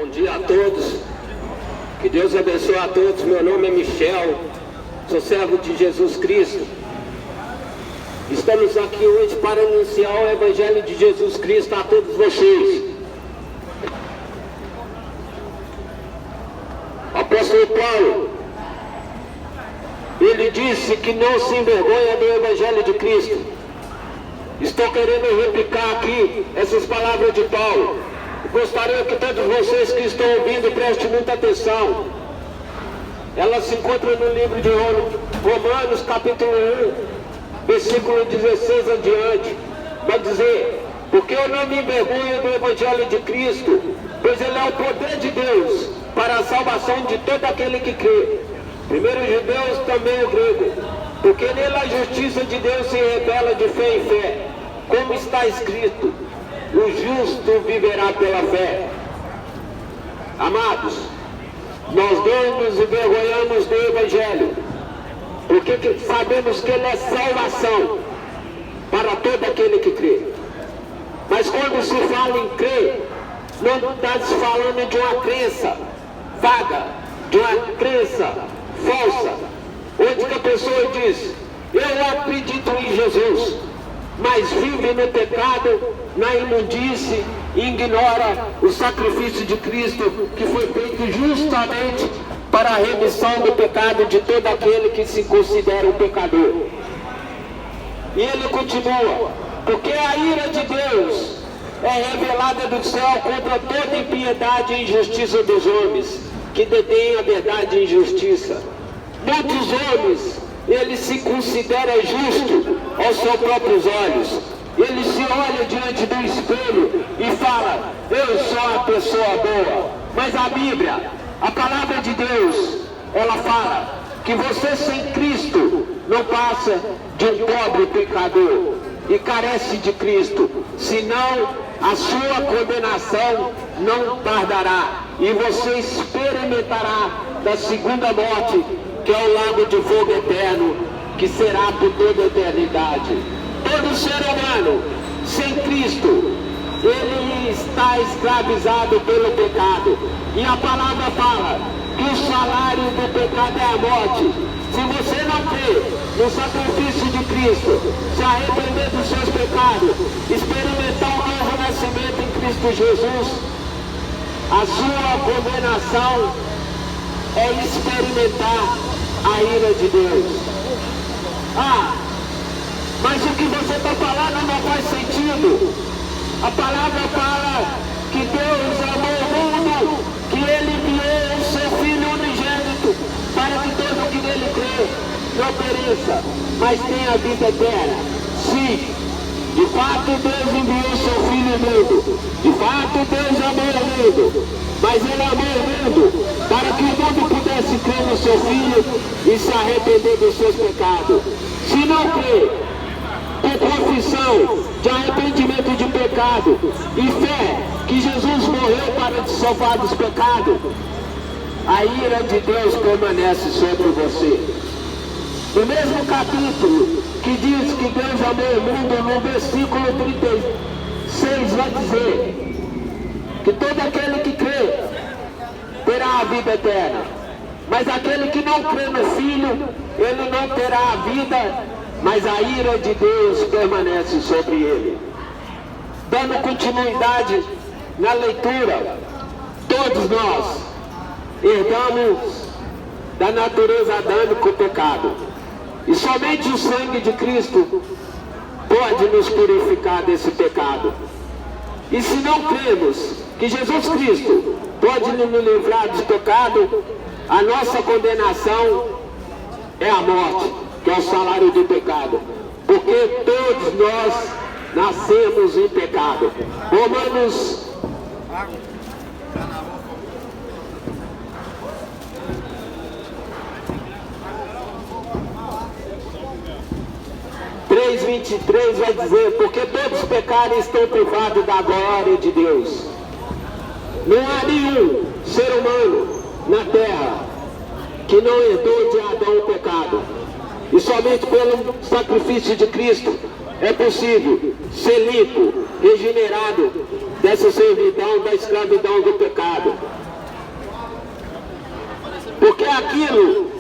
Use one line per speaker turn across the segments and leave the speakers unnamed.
Bom dia a todos, que Deus abençoe a todos. Meu nome é Michel, sou servo de Jesus Cristo. Estamos aqui hoje para anunciar o Evangelho de Jesus Cristo a todos vocês. O apóstolo Paulo, ele disse que não se envergonha do Evangelho de Cristo. Estou querendo replicar aqui essas palavras de Paulo. Gostaria que todos vocês que estão ouvindo prestem muita atenção. Ela se encontra no livro de Romanos, capítulo 1, versículo 16 adiante. Vai dizer: porque eu não me envergonho do Evangelho de Cristo, pois ele é o poder de Deus para a salvação de todo aquele que crê. Primeiro os judeus, também o grego, porque nele a justiça de Deus se revela de fé em fé, como está escrito: o justo viverá pela fé. Amados, nós não nos envergonhamos do Evangelho, porque sabemos que ele é salvação para todo aquele que crê. Mas quando se fala em crer, não está se falando de uma crença vaga, de uma crença falsa, onde que a pessoa diz: eu acredito em Jesus, mas vive no pecado, na imundície, e ignora o sacrifício de Cristo, que foi feito justamente para a remissão do pecado de todo aquele que se considera um pecador. E ele continua: porque a ira de Deus é revelada do céu contra toda impiedade e injustiça dos homens, que detêm a verdade e injustiça. Muitos homens, ele se considera justo aos seus próprios olhos. Ele se olha diante do espelho e fala: eu sou uma pessoa boa. Mas a Bíblia, a palavra de Deus, ela fala que você sem Cristo não passa de um pobre pecador e carece de Cristo, senão a sua condenação não tardará e você experimentará da segunda morte, que é o lago de fogo eterno, que será por toda a eternidade. Todo ser humano sem Cristo, ele está escravizado pelo pecado. E a palavra fala que o salário do pecado é a morte. Se você não crê no sacrifício de Cristo, se arrepender dos seus pecados, experimentar um novo nascimento em Cristo Jesus, a sua condenação é experimentar a ira de Deus. Mas o que você está falando não faz sentido. A palavra fala que Deus amou o mundo, que ele enviou o seu Filho unigênito, para que todo que nele crê não pereça, mas tenha a vida eterna. Sim, de fato Deus enviou o seu Filho ao mundo. De fato Deus amou o mundo, mas ele amou o mundo para que o mundo pudesse crer no seu Filho e se arrepender dos seus pecados. Se não crer, por confissão de arrependimento de pecado e fé que Jesus morreu para te salvar dos pecados, a ira de Deus permanece sobre você. No mesmo capítulo que diz que Deus amou o mundo, no versículo 36 vai dizer que todo aquele que crê terá a vida eterna, mas aquele que não crê no Filho, ele não terá a vida, mas a ira de Deus permanece sobre ele. Dando continuidade na leitura, todos nós herdamos da natureza adâmica o pecado, e somente o sangue de Cristo pode nos purificar desse pecado. E se não cremos que Jesus Cristo pode nos livrar do pecado, a nossa condenação é a morte, que é o salário do pecado, porque todos nós nascemos em pecado. Romanos 3:23 vai dizer: porque todos pecaram e estão privados da glória de Deus. Não há nenhum ser humano na terra que não herdou de Adão o pecado. E somente pelo sacrifício de Cristo é possível ser limpo, regenerado dessa servidão, da escravidão do pecado. Porque aquilo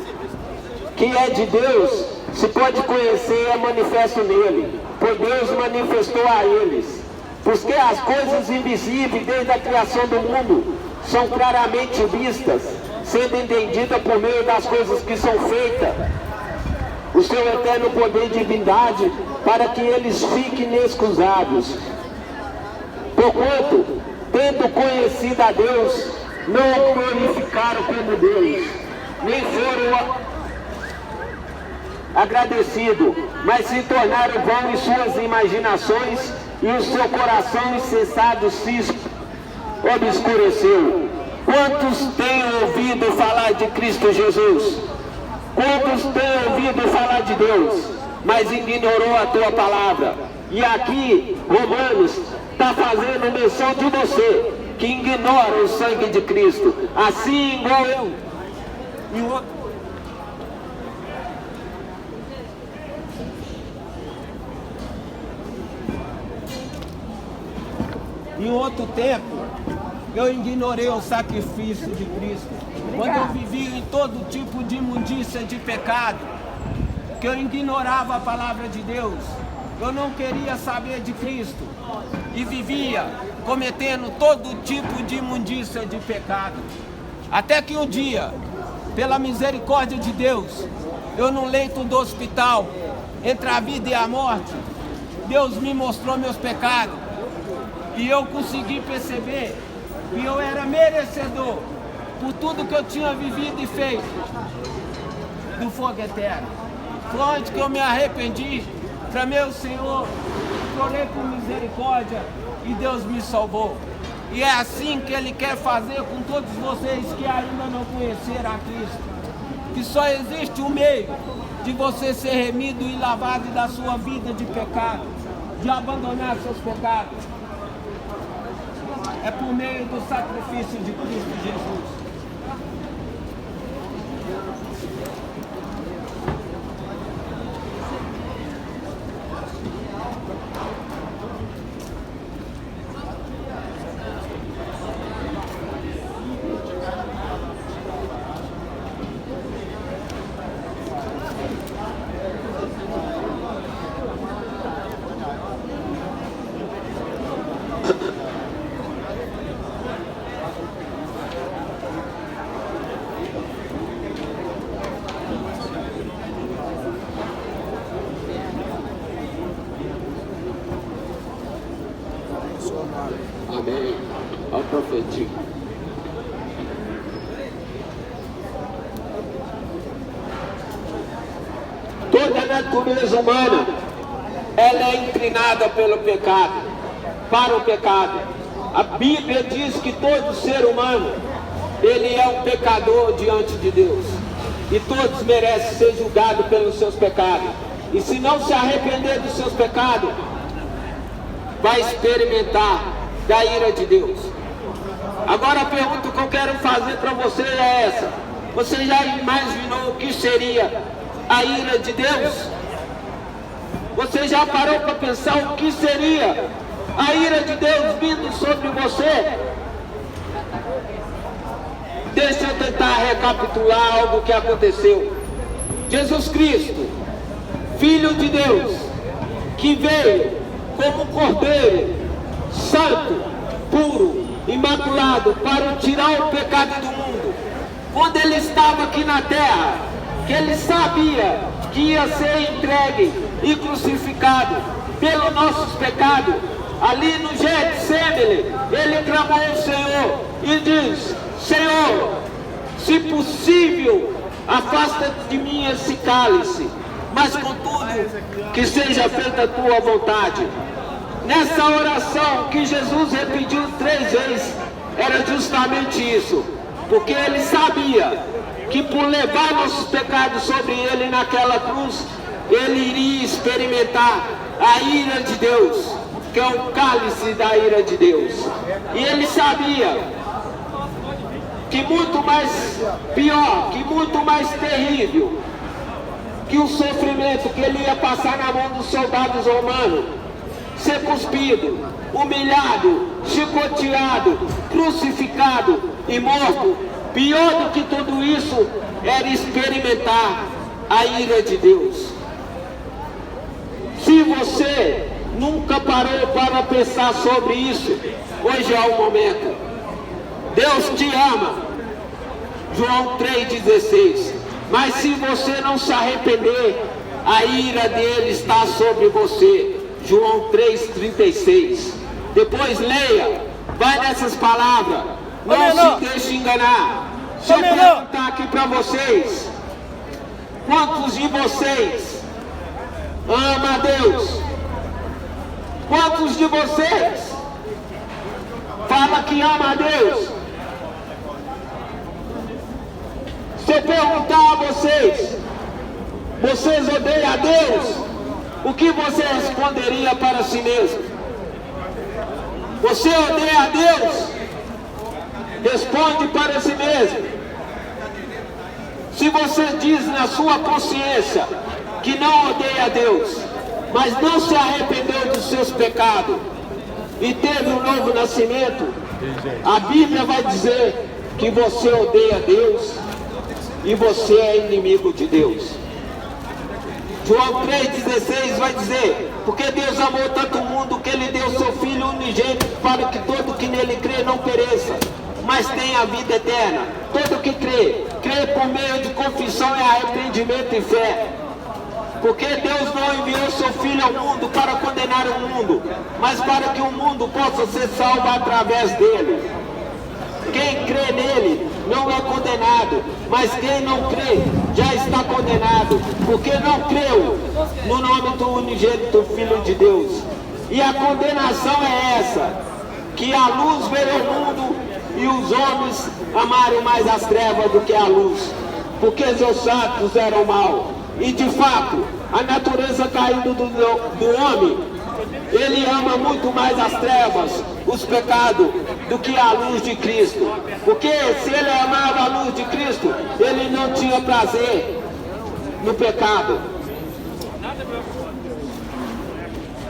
que é de Deus se pode conhecer, é manifesto nele, pois Deus manifestou a eles. Porque as coisas invisíveis desde a criação do mundo são claramente vistas, sendo entendidas por meio das coisas que são feitas, o seu eterno poder de divindade, para que eles fiquem inexcusáveis. Porquanto, tendo conhecido a Deus, não o glorificaram como Deus, nem foram agradecidos, mas se tornaram vão em suas imaginações, e o seu coração insensado se obscureceu. Quantos têm ouvido falar de Cristo Jesus? Quantos têm ouvido falar de Deus, mas ignorou a tua palavra? E aqui, Romanos está fazendo menção de você, que ignora o sangue de Cristo, assim igual eu.
Em outro tempo, eu ignorei o sacrifício de Cristo. Quando eu vivia em todo tipo de imundícia, de pecado, que eu ignorava a palavra de Deus, eu não queria saber de Cristo e vivia cometendo todo tipo de imundícia, de pecado. Até que um dia, pela misericórdia de Deus, eu no leito do hospital, entre a vida e a morte, Deus me mostrou meus pecados. E eu consegui perceber que eu era merecedor por tudo que eu tinha vivido e feito do fogo eterno. Foi onde que eu me arrependi, clamei ao Senhor, chorei por misericórdia e Deus me salvou. E é assim que Ele quer fazer com todos vocês que ainda não conheceram a Cristo. Que só existe um meio de você ser remido e lavado da sua vida de pecado, de abandonar seus pecados. É por meio do sacrifício de Cristo Jesus.
Amém. Ao profetico. Toda a natureza humana, ela é inclinada pelo pecado, para o pecado. A Bíblia diz que todo ser humano, ele é um pecador diante de Deus. E todos merecem ser julgados pelos seus pecados. E se não se arrepender dos seus pecados, vai experimentar da ira de Deus. Agora a pergunta que eu quero fazer para você é essa: você já imaginou o que seria a ira de Deus? Você já parou para pensar o que seria a ira de Deus vindo sobre você? Deixa eu tentar recapitular algo que aconteceu. Jesus Cristo, Filho de Deus, que veio como um cordeiro santo, puro, imaculado, para tirar o pecado do mundo. Quando ele estava aqui na terra, que ele sabia que ia ser entregue e crucificado pelos nossos pecados, ali no Getsemane, ele clamou ao Senhor e diz: Senhor, se possível, afasta de mim esse cálice, mas contudo, que seja feita a tua vontade. Nessa oração que Jesus repetiu 3 vezes, era justamente isso, porque ele sabia que por levar nossos pecados sobre ele naquela cruz, ele iria experimentar a ira de Deus, que é o cálice da ira de Deus. E ele sabia que muito mais pior, que muito mais terrível que o sofrimento que ele ia passar na mão dos soldados romanos,
ser cuspido, humilhado, chicoteado, crucificado e morto. Pior do que tudo isso era experimentar a ira de Deus. Se você nunca parou para pensar sobre isso, hoje é o momento. Deus te ama, João 3,16. Mas se você não se arrepender, a ira dele está sobre você, João 3,36. Depois leia, vai nessas palavras, não se deixe enganar. Deixa eu perguntar aqui para vocês: quantos de vocês amam a Deus? Quantos de vocês fala que ama a Deus? Se eu perguntar a vocês, vocês odeiam a Deus? O que você responderia para si mesmo? Você odeia a Deus? Responde para si mesmo. Se você diz na sua consciência que não odeia a Deus, mas não se arrependeu dos seus pecados e teve um novo nascimento, a Bíblia vai dizer que você odeia a Deus e você é inimigo de Deus. João 3,16 vai dizer: porque Deus amou tanto o mundo que Ele deu seu Filho unigênito para que todo que nele crê não pereça, mas tenha a vida eterna. Todo que crê por meio de confissão e arrependimento e fé. Porque Deus não enviou seu Filho ao mundo para condenar o mundo, mas para que o mundo possa ser salvo através dele. Quem crê nele não é condenado, mas quem não crê já está condenado, porque não creu no nome do unigênito Filho de Deus. E a condenação é essa: que a luz veio ao mundo e os homens amaram mais as trevas do que a luz, porque seus atos eram maus. E de fato, a natureza caída do homem, ele ama muito mais as trevas, os pecados, do que a luz de Cristo. Porque se ele amava a luz de Cristo, ele não tinha prazer no pecado.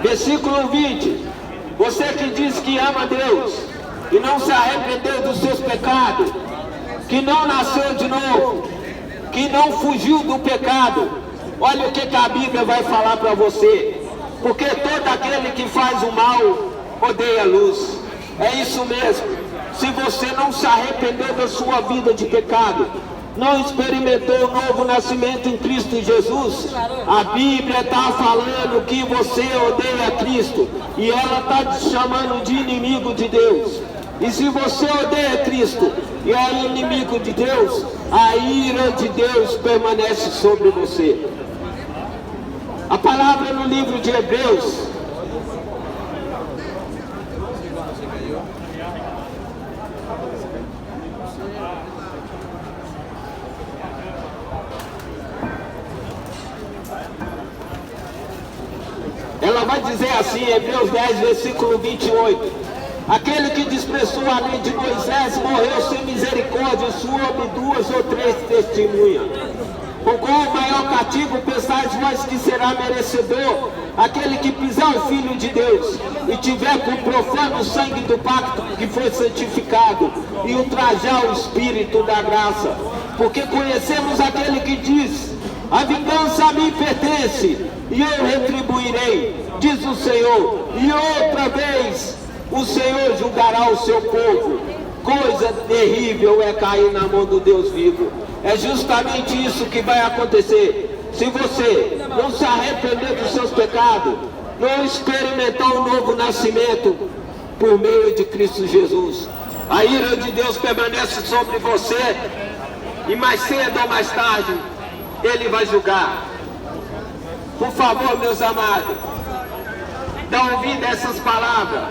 Versículo 20. Você que diz que ama Deus e não se arrependeu dos seus pecados, que não nasceu de novo, que não fugiu do pecado, olha o que a Bíblia vai falar para você: porque todo aquele que faz o mal odeia a luz. É isso mesmo. Se você não se arrependeu da sua vida de pecado, não experimentou o novo nascimento em Cristo Jesus, a Bíblia está falando que você odeia Cristo e ela está te chamando de inimigo de Deus. E se você odeia Cristo e é inimigo de Deus, a ira de Deus permanece sobre você. A palavra no livro de Hebreus, ela vai dizer assim, Hebreus 10, versículo 28. Aquele que desprezou a lei de Moisés morreu sem misericórdia sob 2 ou 3 testemunhas. Com qual maior castigo pensais vós que será merecedor aquele que pisar o Filho de Deus e tiver por profano o sangue do pacto que foi santificado e ultrajar o Espírito da graça? Porque conhecemos aquele que diz: a vingança a mim pertence e eu retribuirei, diz o Senhor. E outra vez o Senhor julgará o seu povo. Coisa terrível é cair na mão do Deus vivo. É justamente isso que vai acontecer. Se você não se arrepender dos seus pecados, não experimentar o novo nascimento por meio de Cristo Jesus, a ira de Deus permanece sobre você e mais cedo ou mais tarde Ele vai julgar. Por favor, meus amados, dá ouvido a essas palavras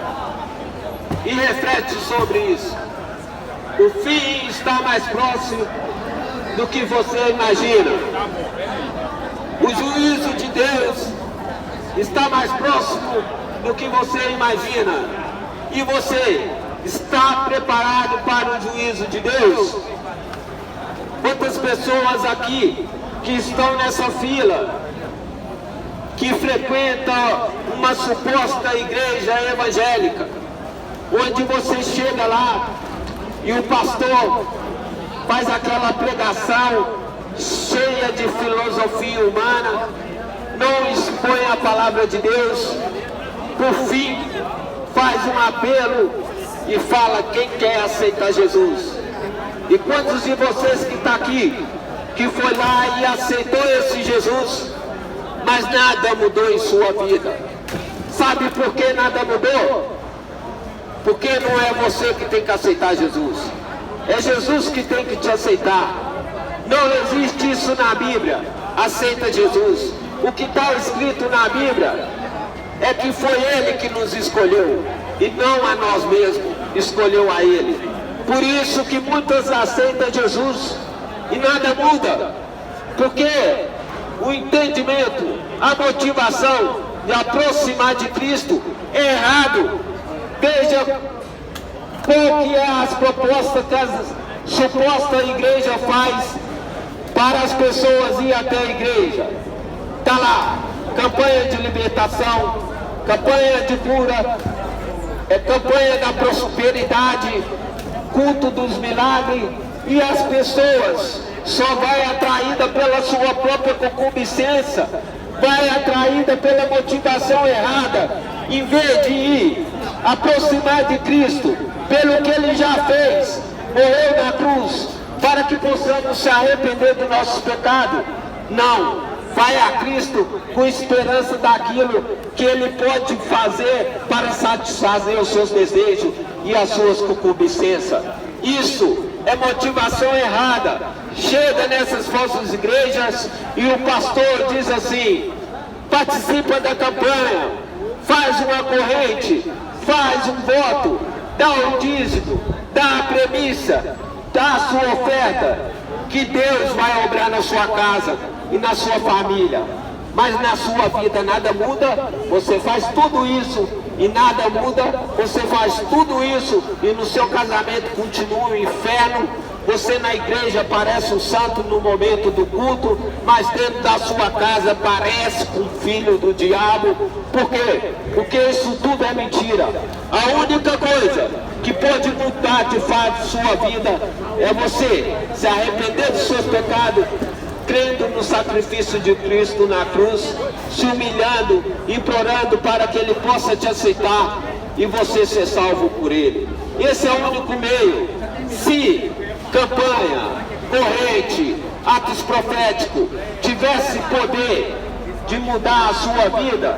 e reflete sobre isso. O fim está mais próximo do que você imagina. O juízo de Deus está mais próximo do que você imagina. E você está preparado para o juízo de Deus? Quantas pessoas aqui que estão nessa fila que frequenta uma suposta igreja evangélica, onde você chega lá e o pastor faz aquela pregação cheia de filosofia humana, não expõe a palavra de Deus, por fim faz um apelo e fala quem quer aceitar Jesus. E quantos de vocês que está aqui, que foi lá e aceitou esse Jesus, mas nada mudou em sua vida? Sabe por que nada mudou? Porque não é você que tem que aceitar Jesus, é Jesus que tem que te aceitar. Não existe isso na Bíblia, aceita Jesus. O que está escrito na Bíblia é que foi Ele que nos escolheu, e não a nós mesmos, escolheu a Ele. Por isso que muitos aceitam Jesus e nada muda, porque o entendimento, a motivação de aproximar de Cristo é errado. Veja qual que é as propostas que a suposta igreja faz para as pessoas ir até a igreja. Está lá, campanha de libertação, campanha de cura, campanha da prosperidade, culto dos milagres, e as pessoas só vai atraída pela sua própria concupiscência, vai atraída pela motivação errada, em vez de ir aproximar de Cristo, pelo que Ele já fez, morreu na cruz, para que possamos se arrepender dos nossos pecados. Não, vai a Cristo com esperança daquilo que Ele pode fazer para satisfazer os seus desejos e as suas concupiscências. Isso é motivação errada. Chega nessas falsas igrejas e o pastor diz assim: participa da campanha, faz uma corrente, faz um voto, dá um dízimo, dá a premissa, dá a sua oferta, que Deus vai obrar na sua casa e na sua família. Mas na sua vida nada muda, você faz tudo isso e nada muda, você faz tudo isso e no seu casamento continua o inferno. Você na igreja parece um santo no momento do culto, mas dentro da sua casa parece um filho do diabo. Por quê? Porque isso tudo é mentira. A única coisa que pode mudar de fato sua vida é você se arrepender dos seus pecados, crendo no sacrifício de Cristo na cruz, se humilhando, implorando para que Ele possa te aceitar e você ser salvo por Ele. Esse é o único meio. Se campanha, corrente, atos proféticos tivesse poder de mudar a sua vida,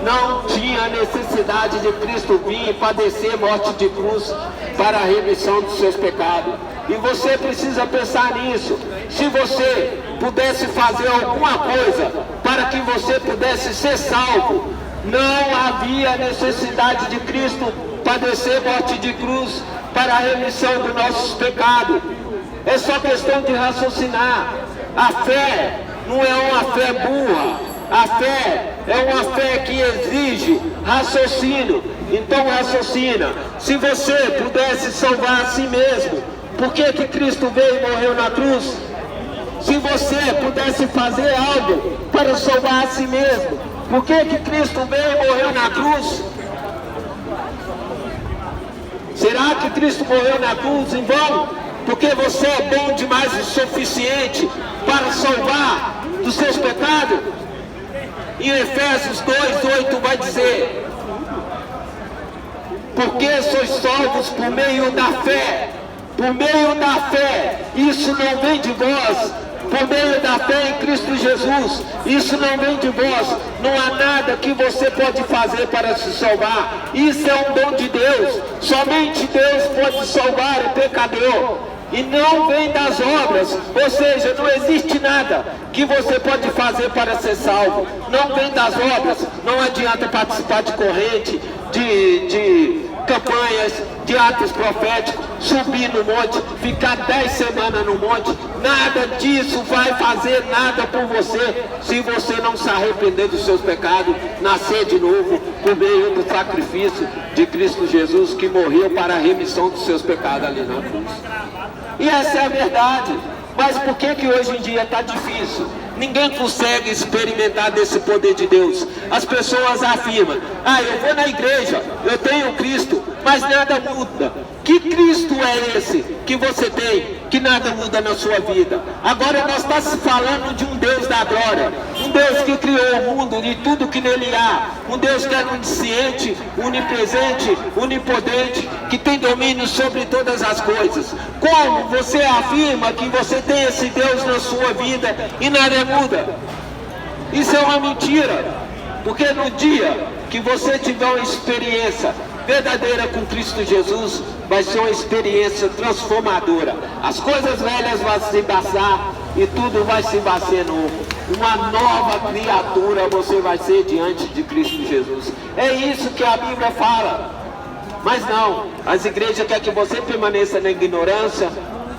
não tinha necessidade de Cristo vir e padecer morte de cruz para a remissão dos seus pecados. E você precisa pensar nisso. Se você pudesse fazer alguma coisa para que você pudesse ser salvo, não havia necessidade de Cristo padecer morte de cruz para a remissão dos nossos pecados. É só questão de raciocinar. A fé não é uma fé burra. A fé é uma fé que exige raciocínio. Então raciocina. Se você pudesse salvar a si mesmo, por que Cristo veio e morreu na cruz? Se você pudesse fazer algo para salvar a si mesmo, por que Cristo veio e morreu na cruz? Será que Cristo morreu na cruz em vão? Porque você é bom demais o suficiente para salvar dos seus pecados? Em Efésios 2:8 vai dizer: porque sois salvos por meio da fé. Por meio da fé, isso não vem de vós, por meio da fé em Cristo Jesus, isso não vem de vós, não há nada que você pode fazer para se salvar, isso é um dom de Deus, somente Deus pode salvar o pecador, e não vem das obras, ou seja, não existe nada que você pode fazer para ser salvo, não vem das obras, não adianta participar de corrente, de campanhas, de atos proféticos, subir no monte, ficar 10 semanas no monte, nada disso vai fazer nada por você, se você não se arrepender dos seus pecados, nascer de novo, por meio do sacrifício de Cristo Jesus, que morreu para a remissão dos seus pecados ali na cruz. E essa é a verdade. Mas por que hoje em dia está difícil? Ninguém consegue experimentar desse poder de Deus. As pessoas afirmam: eu vou na igreja, eu tenho Cristo, mas nada muda. Que Cristo é esse que você tem, que nada muda na sua vida? Agora nós estamos falando de um Deus da glória, um Deus que criou o mundo e tudo que nele há, um Deus que é onisciente, onipresente, onipotente, que tem domínio sobre todas as coisas. Como você afirma que você tem esse Deus na sua vida e nada muda? Isso é uma mentira, porque no dia que você tiver uma experiência verdadeira com Cristo Jesus, vai ser uma experiência transformadora. As coisas velhas vão se passar e tudo vai se fazer novo. Uma nova criatura você vai ser diante de Cristo Jesus. É isso que a Bíblia fala. Mas não, as igrejas querem que você permaneça na ignorância,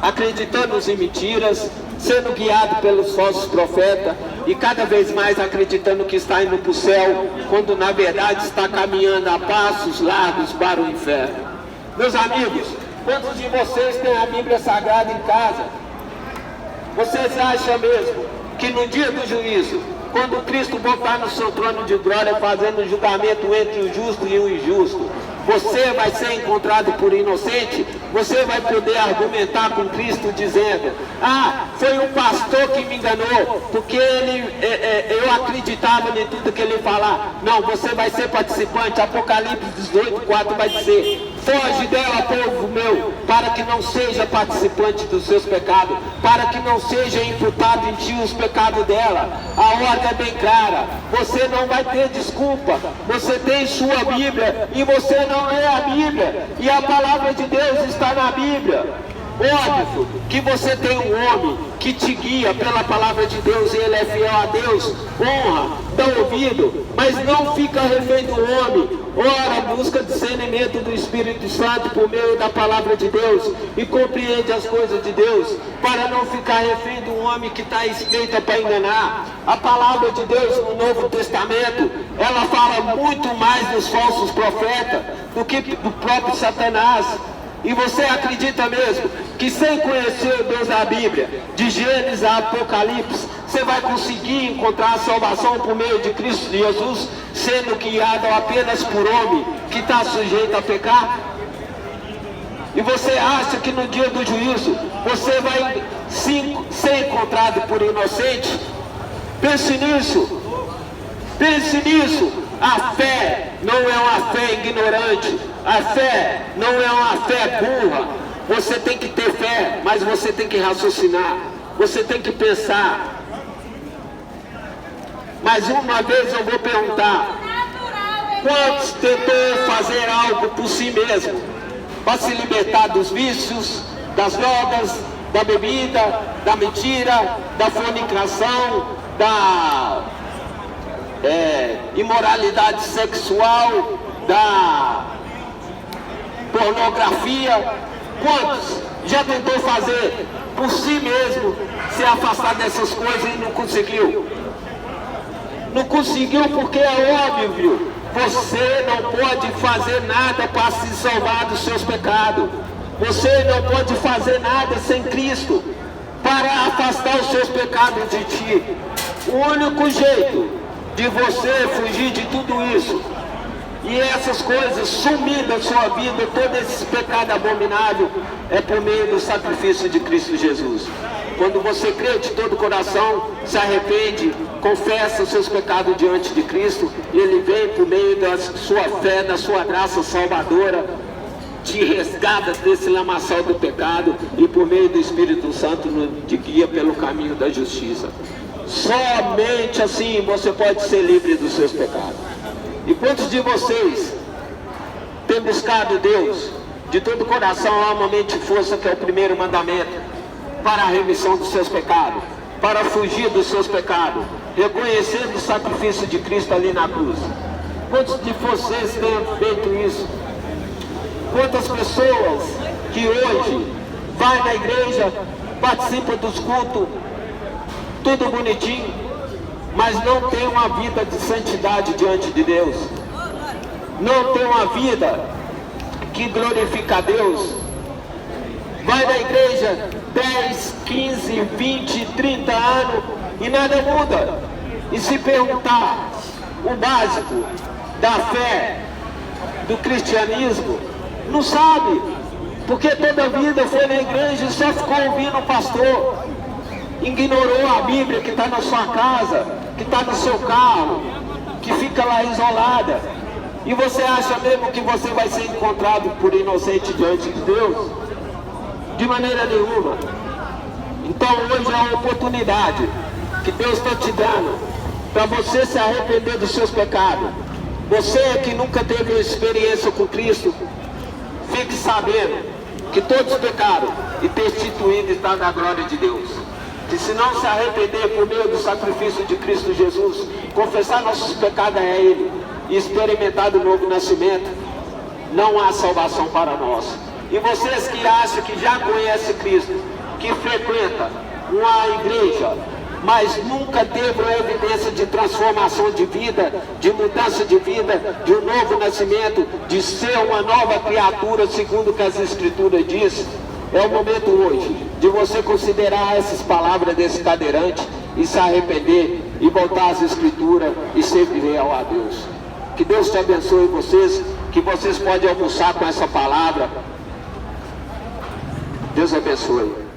acreditando em mentiras, sendo guiado pelos falsos profetas e cada vez mais acreditando que está indo para o céu, quando na verdade está caminhando a passos largos para o inferno. Meus amigos, quantos de vocês têm a Bíblia Sagrada em casa? Vocês acham mesmo que no dia do juízo, quando Cristo voltar no seu trono de glória fazendo o julgamento entre o justo e o injusto, você vai ser encontrado por inocente? Você vai poder argumentar com Cristo dizendo: foi um pastor que me enganou, porque eu acreditava em tudo que ele falar. Não, você vai ser participante. Apocalipse 18:4 vai dizer: foge dela, povo meu, para que não seja participante dos seus pecados, para que não seja imputado em ti os pecados dela. A ordem é bem clara, você não vai ter desculpa. Você tem sua Bíblia e você não lê a Bíblia, e a palavra de Deus está na Bíblia. Óbvio que você tem um homem que te guia pela palavra de Deus e ele é fiel a Deus, honra, dá ouvido, mas não fica refém do homem. Ora, busca discernimento do Espírito Santo por meio da palavra de Deus e compreende as coisas de Deus, para não ficar refém do homem que está escrita para enganar. A palavra de Deus no Novo Testamento, ela fala muito mais dos falsos profetas do que do próprio Satanás. E você acredita mesmo que sem conhecer o Deus da Bíblia, de Gênesis a Apocalipse, você vai conseguir encontrar a salvação por meio de Cristo Jesus, sendo guiado apenas por homem que está sujeito a pecar? E você acha que no dia do juízo você vai ser encontrado por inocente? Pense nisso. Pense nisso. A fé não é uma fé ignorante. A fé não é uma fé burra. Você tem que ter fé, mas você tem que raciocinar. Você tem que pensar. Mas uma vez eu vou perguntar: quantos tentou fazer algo por si mesmo, para se libertar dos vícios, das drogas, da bebida, da mentira, da fornicação, da imoralidade sexual, da pornografia? Quantos já tentou fazer por si mesmo, se afastar dessas coisas e não conseguiu? Não conseguiu porque é óbvio, você não pode fazer nada para se salvar dos seus pecados. Você não pode fazer nada sem Cristo para afastar os seus pecados de ti. O único jeito de você fugir de tudo isso e essas coisas sumir da sua vida, todo esse pecado abominável, é por meio do sacrifício de Cristo Jesus. Quando você crê de todo o coração, se arrepende, confessa os seus pecados diante de Cristo, e Ele vem por meio da sua fé, da sua graça salvadora, te resgata desse lamaçal do pecado e por meio do Espírito Santo te guia pelo caminho da justiça. Somente assim você pode ser livre dos seus pecados. E quantos de vocês têm buscado Deus de todo o coração, alma, mente e força, que é o primeiro mandamento, para a remissão dos seus pecados, para fugir dos seus pecados, reconhecendo o sacrifício de Cristo ali na cruz? Quantos de vocês têm feito isso? Quantas pessoas que hoje vai na igreja, participa dos cultos, tudo bonitinho, mas não tem uma vida de santidade diante de Deus, não tem uma vida que glorifica a Deus? Vai na igreja,
10, 15, 20, 30 anos e nada muda. E se perguntar o básico da fé, do cristianismo, não sabe, porque toda a vida foi na igreja e só ficou ouvindo o pastor, ignorou a Bíblia que está na sua casa, que está no seu carro, que fica lá isolada. E você acha mesmo que você vai ser encontrado por inocente diante de Deus? De maneira nenhuma. Então hoje é a oportunidade que Deus está te dando para você se arrepender dos seus pecados. Você que nunca teve uma experiência com Cristo, fique sabendo que todos pecaram e destituídos está na glória de Deus. Que se não se arrepender por meio do sacrifício de Cristo Jesus, confessar nossos pecados a Ele e experimentar do novo nascimento, não há salvação para nós. E vocês que acham que já conhecem Cristo, que frequenta uma igreja, mas nunca teve uma evidência de transformação de vida, de mudança de vida, de um novo nascimento, de ser uma nova criatura, segundo o que as Escrituras dizem, é o momento hoje de você considerar essas palavras desse cadeirante e se arrepender e voltar às Escrituras e ser fiel a Deus. Que Deus te abençoe vocês, que vocês podem almoçar com essa palavra. Deus abençoe.